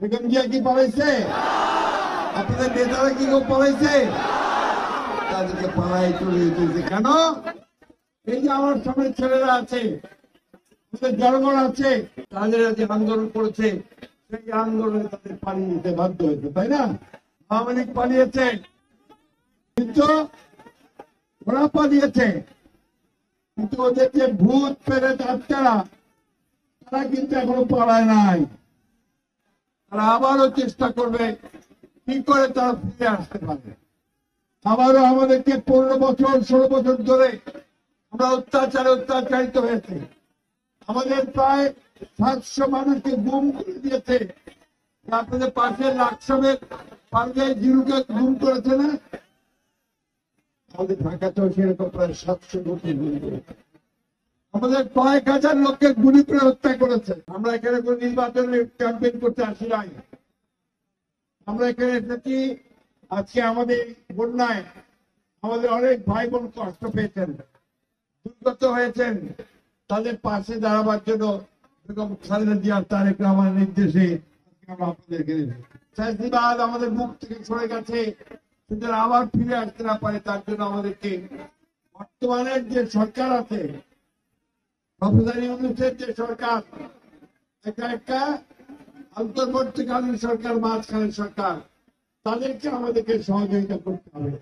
বেগম জিয়া কি পালাইছে? আপনাদের নেতারা কি কেউ পালাইছে? তাদেরকে পালাই চলে যেতেছে কেন? এই যে আমার সামনে ছেলেরা আছে, জনগণ আছে, তাদের যে আন্দোলন করেছে সেই আন্দোলনে তাদের পালিয়ে যেতে বাধ্য হয়েছে, তাই না? আওয়ামী লীগ পালিয়েছে, কিন্তু ওরা পালিয়েছে, কিন্তু ওদের যে ভূত প্রেত আত্মারা তারা কিন্তু এখনো পালায় নাই। তারা আবারও চেষ্টা করবে কি করে তারা ফিরে আসতে পারে। আবারও আমাদেরকে 15 বছর 16 বছর ধরে আমরা অত্যাচারিত হয়েছে। আমাদের প্রায় 700 মানুষকে গুম করে দিয়েছে। আপনাদের পাশে লাকসামের পারভেজ জিরুকে গুম করেছে না? আমাদের ঢাকাতেও সেরকম প্রায় 700 লোককে গুম করেছে। আমাদের কয়েক হাজার লোককে গুলি করে হত্যা করেছে। আমরা এখানে কোন নির্বাচনের ক্যাম্পেইন করতে আসি নাই। আমরা এখানে এসেছি আজকে আমাদের বন্যায় আমাদের অনেক ভাই বোন কষ্ট পেয়েছেন, দুর্গত হয়েছেন, তাদের পাশে দাঁড়াবার জন্য বেগম খালেদা জিয়া তারেক রহমানের নির্দেশে আমরা আপনাদেরকে ফ্যাসিবাদ আমাদের মুখ থেকে সরে গেছে, সেটা আবার ফিরে আসতে না পারে তার জন্য আমাদেরকে বর্তমানের যে সরকার আছে, প্রফেসর ইউনূসের যে সরকার, এটা একটা অন্তর্বর্তীকালীন সরকার, মাঝখানের সরকার, তাদেরকে আমাদেরকে সহযোগিতা করতে হবে।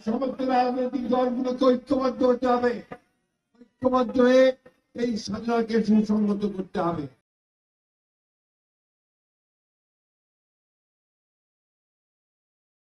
সমস্ত রাজনৈতিক দলগুলোকে ঐক্যবদ্ধ হতে হবে, ঐক্যবদ্ধ হয়ে এই স্বাধীনতাকে সুসংগত করতে হবে।